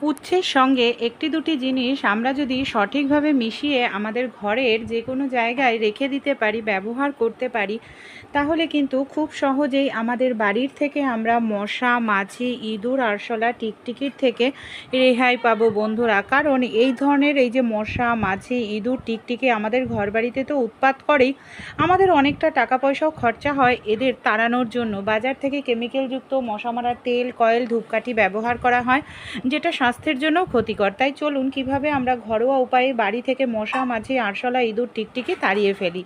উচ্ছের সঙ্গে একটি দুটি জিনিস আমরা যদি সঠিকভাবে মিশিয়ে আমাদের ঘরের যে কোনো জায়গায় রেখে দিতে পারি, ব্যবহার করতে পারি, তাহলে কিন্তু খুব সহজেই আমাদের বাড়ির থেকে আমরা মশা, মাছি, ইঁদুর, আরশোলা, টিকটিকির থেকে রেহাই পাবো বন্ধুরা। কারণ এই ধরনের এই যে মশা, মাছি, ইঁদুর, টিকটিকি আমাদের ঘরবাড়িতে তো উৎপাত করেই, আমাদের অনেকটা টাকা পয়সাও খরচা হয় এদের তাড়ানোর জন্য। বাজার থেকে কেমিক্যালযুক্ত মশা মারার তেল, কয়েল, ধূপকাঠি ব্যবহার করা হয়, যেটা স্বাস্থ্যের জন্যও ক্ষতিকর। তাই চলুন কিভাবে আমরা ঘরোয়া উপায়ে বাড়ি থেকে মশা, মাছি, আরশোলা, ইঁদুর, টিকটিকি তাড়িয়ে ফেলি।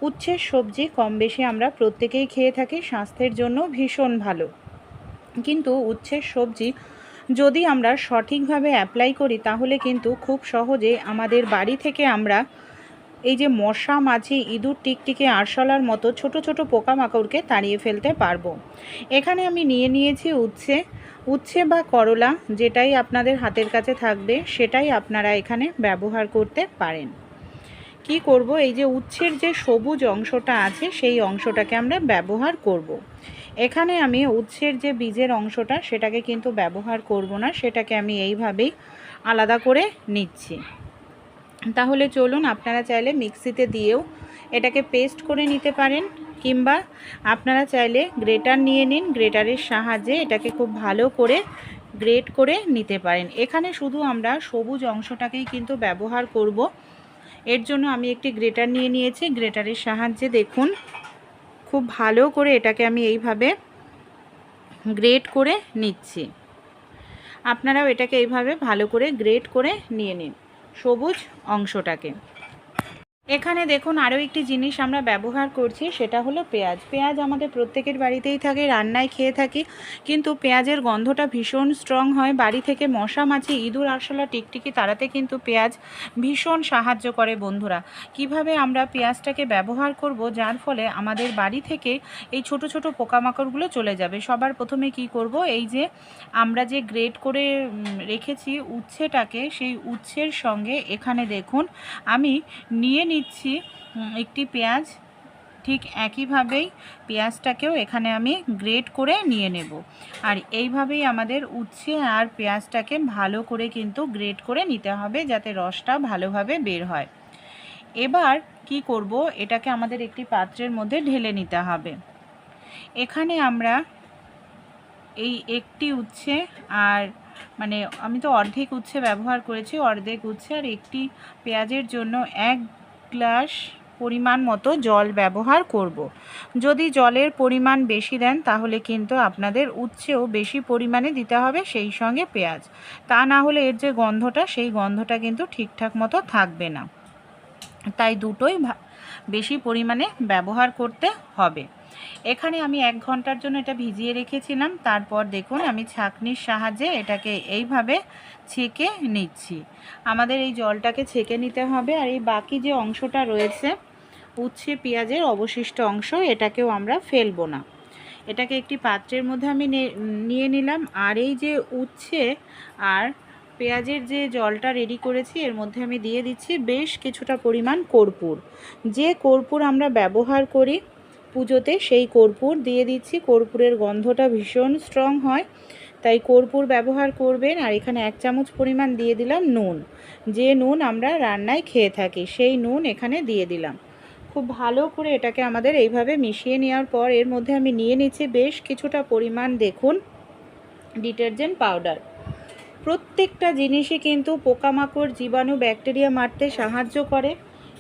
উচ্ছের সবজি কম বেশি আমরা প্রত্যেকেই খেয়ে থাকি, স্বাস্থ্যের জন্য ভীষণ ভালো। কিন্তু উচ্ছের সবজি যদি আমরা সঠিকভাবে অ্যাপ্লাই করি, তাহলে কিন্তু খুব সহজে আমাদের বাড়ি থেকে আমরা এই যে মশা, মাছি, ইঁদুর, টিকটিকি, আরশোলার মতো ছোট ছোট পোকামাকড়কে তাড়িয়ে ফেলতে পারবো। এখানে আমি নিয়েছি উচ্ছে বা করলা, যেটাই আপনাদের হাতের কাছে থাকবে সেটাই আপনারা এখানে ব্যবহার করতে পারেন। কি করব, এই যে উচ্ছের যে সবুজ অংশটা আছে সেই অংশটাকে আমরা ব্যবহার করব। এখানে আমি উচ্ছের যে বীজের অংশটা সেটাকে কিন্তু ব্যবহার করব না, সেটাকে আমি এইভাবেই আলাদা করে নিচ্ছি। তাহলে চলুন, আপনারা চাইলে মিক্সিতে দিয়েও এটাকে পেস্ট করে নিতে পারেন, কিংবা আপনারা চাইলে গ্রেটার নিয়ে নিন, গ্রেটারের সাহায্যে এটাকে খুব ভালো করে গ্রেট করে নিতে পারেন। এখানে শুধু আমরা সবুজ অংশটাকেই কিন্তু ব্যবহার করব। এর জন্য আমি একটি গ্রেটার নিয়ে নিয়েছি, গ্রেটারের সাহায্যে দেখুন খুব ভালো করে এটাকে আমি এইভাবে গ্রেট করে নিচ্ছি। আপনারাও এটাকে এইভাবে ভালো করে গ্রেট করে নিয়ে নিন সবুজ অংশটাকে। এখানে দেখুন আরও একটি জিনিস আমরা ব্যবহার করছি, সেটা হলো পেঁয়াজ। পেঁয়াজ আমাদের প্রত্যেকের বাড়িতেই থাকে, রান্নায় খেয়ে থাকি, কিন্তু পেঁয়াজের গন্ধটা ভীষণ স্ট্রং হয়। বাড়ি থেকে মশা, মাছি, ইঁদুর, আরশোলা, টিকটিকি তাড়াতে কিন্তু পেঁয়াজ ভীষণ সাহায্য করে বন্ধুরা। কিভাবে আমরা পেঁয়াজটাকে ব্যবহার করব যার ফলে আমাদের বাড়ি থেকে এই ছোট ছোট পোকামাকড়গুলো চলে যাবে। সবার প্রথমে কি করব, এই যে আমরা যে গ্রেট করে রেখেছি উচ্ছেটাকে, সেই উচ্ছের সঙ্গে এখানে দেখুন আমি নিয়ে নিচ্ছি একটি পেঁয়াজ। ঠিক একইভাবেই পেঁয়াজটাকেও এখানে আমি গ্রেট করে নিয়ে নেব। আর এইভাবেই আমাদের উচ্ছে আর পেঁয়াজটাকে ভালো করে কিন্তু গ্রেট করে নিতে হবে, যাতে রসটা ভালোভাবে বের হয়। এবার কি করব, এটাকে আমাদের একটি পাত্রের মধ্যে ঢেলে নিতে হবে। এখানে আমরা এই একটি উচ্ছে, আর মানে আমি তো অর্ধেক উচ্ছে ব্যবহার করেছি, অর্ধেক উচ্ছে আর একটি পেঁয়াজের জন্য 1 গ্লাস পরিমাণ মতো জল ব্যবহার করব। যদি জলের পরিমাণ বেশি দেন তাহলে কিন্তু আপনাদের উচ্ছেও বেশি পরিমাণে দিতে হবে, সেই সঙ্গে পেঁয়াজ। তা না হলে এর যে গন্ধটা, সেই গন্ধটা কিন্তু ঠিকঠাক মতো থাকবে না। তাই দুটোই বেশি পরিমাণে ব্যবহার করতে হবে। এখানে আমি 1 ঘন্টার জন্য এটা ভিজিয়ে রেখেছিলাম। তারপর দেখুন আমি ছাঁকনির সাহায্যে এটাকে এইভাবে ছেঁকে নিচ্ছি। আমাদের এই জলটাকে ছেঁকে নিতে হবে। আর এই বাকি যে অংশটা রয়েছে উচ্ছে পেঁয়াজের অবশিষ্ট অংশ, এটাকেও আমরা ফেলবো না। এটাকে একটি পাত্রের মধ্যে আমি নিয়ে নিলাম। আর এই যে উচ্ছে আর পেঁয়াজের যে জলটা রেডি করেছি, এর মধ্যে আমি দিয়ে দিচ্ছি বেশ কিছুটা পরিমাণ কর্পূর। যে কর্পূর আমরা ব্যবহার করি পুজোতে, সেই কর্পূর দিয়ে দিচ্ছি। কর্পূরের গন্ধটা ভীষণ স্ট্রং হয়, তাই কর্পূর ব্যবহার করবেন। আর এখানে 1 চামচ পরিমাণ দিয়ে দিলাম নুন। যে নুন আমরা রান্নায় খেয়ে থাকি সেই নুন এখানে দিয়ে দিলাম। খুব ভালো করে এটাকে আমাদের এইভাবে মিশিয়ে নেওয়ার পর এর মধ্যে আমি নিয়ে নিচ্ছি বেশ কিছুটা পরিমাণ দেখুন ডিটারজেন্ট পাউডার। প্রত্যেকটা জিনিসই কিন্তু পোকামাকড়, জীবাণু, ব্যাকটেরিয়া মারতে সাহায্য করে।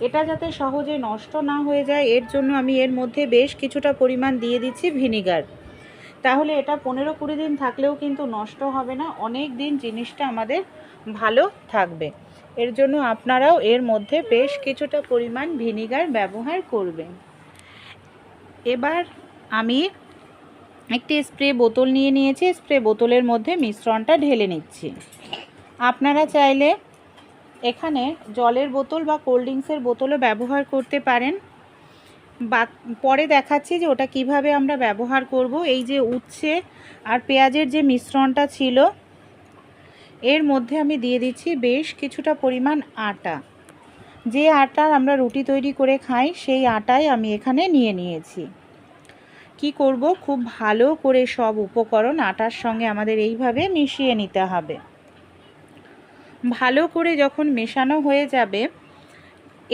এটা যাতে সহজে নষ্ট না হয়ে যায়, এর জন্য আমি এর মধ্যে বেশ কিছুটা পরিমাণ দিয়ে দিচ্ছি ভিনিগার। তাহলে এটা 15-20 দিন থাকলেও কিন্তু নষ্ট হবে না, অনেক দিন জিনিসটা আমাদের ভালো থাকবে। এর জন্য আপনারাও এর মধ্যে বেশ কিছুটা পরিমাণ ভিনিগার ব্যবহার করবেন। এবার আমি একটি স্প্রে বোতল নিয়ে নিয়েছি, স্প্রে বোতলের মধ্যে মিশ্রণটা ঢেলে নিচ্ছি। আপনারা চাইলে এখানে জলের বোতল বা কোল্ড ড্রিঙ্কসের বোতলও ব্যবহার করতে পারেন। বা পরে দেখাচ্ছি যে ওটা কিভাবে আমরা ব্যবহার করব। এই যে উচ্ছে আর পেঁয়াজের যে মিশ্রণটা ছিল, এর মধ্যে আমি দিয়ে দিচ্ছি বেশ কিছুটা পরিমাণ আটা। যে আটার আমরা রুটি তৈরি করে খাই, সেই আটাই আমি এখানে নিয়ে নিয়েছি। কি করব, খুব ভালো করে সব উপকরণ আটার সঙ্গে আমাদের এইভাবে মিশিয়ে নিতে হবে। ভালো করে যখন মেশানো হয়ে যাবে,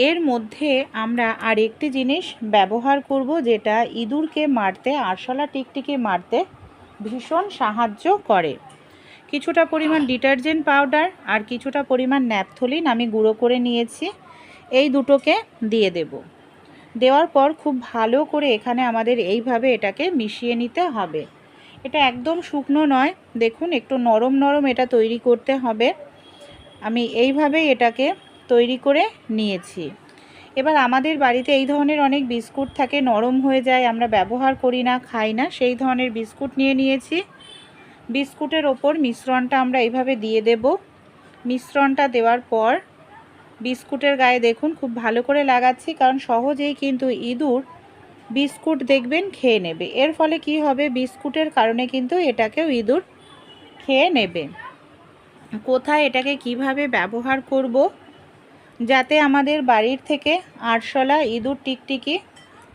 এর মধ্যে আমরা আরেকটি জিনিস ব্যবহার করব, যেটা ইঁদুরকে মারতে, আরশোলা টিকটিকি মারতে ভীষণ সাহায্য করে। কিছুটা পরিমাণ ডিটারজেন্ট পাউডার আর কিছুটা পরিমাণ ন্যাপথলিন আমি গুঁড়ো করে নিয়েছি, এই দুটোকে দিয়ে দেব। দেওয়ার পর খুব ভালো করে এখানে আমাদের এইভাবে এটাকে মিশিয়ে নিতে হবে। এটা একদম শুকনো নয়, দেখুন একটু নরম নরম এটা তৈরি করতে হবে। আমি এইভাবেই এটাকে তৈরি করে নিয়েছি। এবার আমাদের বাড়িতে এই ধরনের অনেক বিস্কুট থাকে, নরম হয়ে যায়, আমরা ব্যবহার করি না, খাই না, সেই ধরনের বিস্কুট নিয়ে নিয়েছি। বিস্কুটের ওপর মিশ্রণটা আমরা এইভাবে দিয়ে দেব। মিশ্রণটা দেওয়ার পর বিস্কুটের গায়ে দেখুন খুব ভালো করে লাগাচ্ছি, কারণ সহজেই কিন্তু ইঁদুর বিস্কুট দেখবেন খেয়ে নেবে। এর ফলে কি হবে, বিস্কুটের কারণে কিন্তু এটাকেও ইঁদুর খেয়ে নেবে। কোথায় এটাকে কিভাবে ব্যবহার করব যাতে আমাদের বাড়ির থেকে আরশোলা, ইঁদুর, টিকটিকি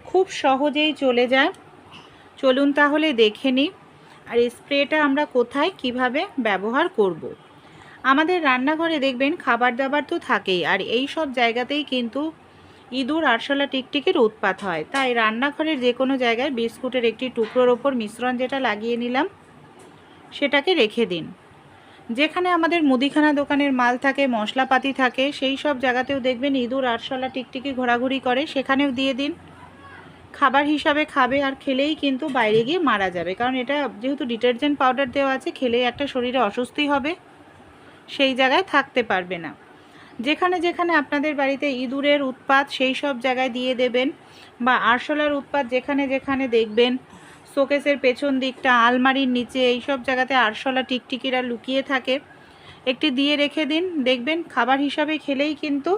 খুব সহজেই চলে যায়, চলুন তাহলে দেখে নিই। আর এই স্প্রেটা আমরা কোথায় কিভাবে ব্যবহার করব। আমাদের রান্নাঘরে দেখবেন খাবার দাবার তো থাকেই, আর এই সব জায়গাতেই কিন্তু ইঁদুর, আরশোলা, টিকটিকির উৎপাত হয়। তাই রান্নাঘরের যে কোনো জায়গায় বিস্কুটের একটি টুকরোর ওপর মিশ্রণ যেটা লাগিয়ে নিলাম সেটাকে রেখে দিন। যেখানে আমাদের মুদিখানা দোকানের মাল থাকে, মশলাপাতি থাকে, সেই সব জায়গাতেও দেখবেন ইঁদুর, আরশোলা, টিকটিকি ঘোরাঘুরি করে, সেখানেও দিয়ে দিন। খাবার হিসাবে খাবে, আর খেলেই কিন্তু বাইরে গিয়ে মারা যাবে, কারণ এটা যেহেতু ডিটারজেন্ট পাউডার দেওয়া আছে, খেলেই একটা শরীরে অস্বস্তি হবে, সেই জায়গায় থাকতে পারবে না। যেখানে যেখানে আপনাদের বাড়িতে ইঁদুরের উৎপাত সেই সব জায়গায় দিয়ে দেবেন, বা আরশোলার উৎপাত যেখানে যেখানে দেখবেন শোকেসের পেছন দিকটা, আলমারির নিচে, এই সব জায়গাতে আরশোলা, টিকটিকিরা লুকিয়ে থাকে, একটি দিয়ে রেখে দিন। দেখবেন খাবার হিসাবে খেলেই কিন্তু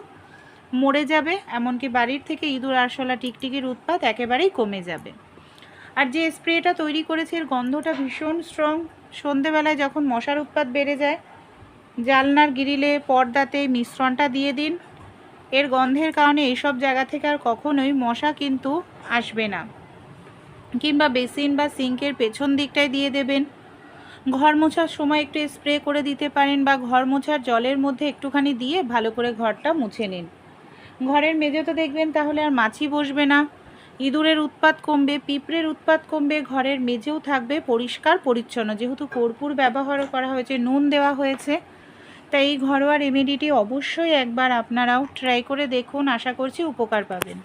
মরে যাবে, এমনকি বাড়ির থেকে ইঁদুর, আরশোলা, টিকটিকির উৎপাত একেবারেই কমে যাবে। আর যে স্প্রেটা তৈরি করেছে এর গন্ধটা ভীষণ স্ট্রং। সন্ধেবেলায় যখন মশার উৎপাত বেড়ে যায়, জানলার গ্রিলে, পর্দাতে মিশ্রণটা দিয়ে দিন। এর গন্ধের কারণে এইসব জায়গা থেকে আর কখনোই মশা কিন্তু আসবে না। কিংবা বেসিন বা সিঙ্কের পেছন দিকটায় দিয়ে দেবেন। ঘর মোছার সময় একটু স্প্রে করে দিতে পারেন, বা ঘর মোছার জলের মধ্যে একটুখানি দিয়ে ভালো করে ঘরটা মুছে নিন। ঘরের মেঝেতে দেখবেন তাহলে আর মাছি বসবে না, ইঁদুরের উৎপাত কমবে, পিঁপড়ের উৎপাত কমবে, ঘরের মেঝেও থাকবে পরিষ্কার পরিচ্ছন্ন। যেহেতু কর্পূর ব্যবহার করা হয়েছে, নুন দেওয়া হয়েছে, তাই এই ঘরোয়া রেমেডিটি অবশ্যই একবার আপনারাও ট্রাই করে দেখুন, আশা করছি উপকার পাবেন।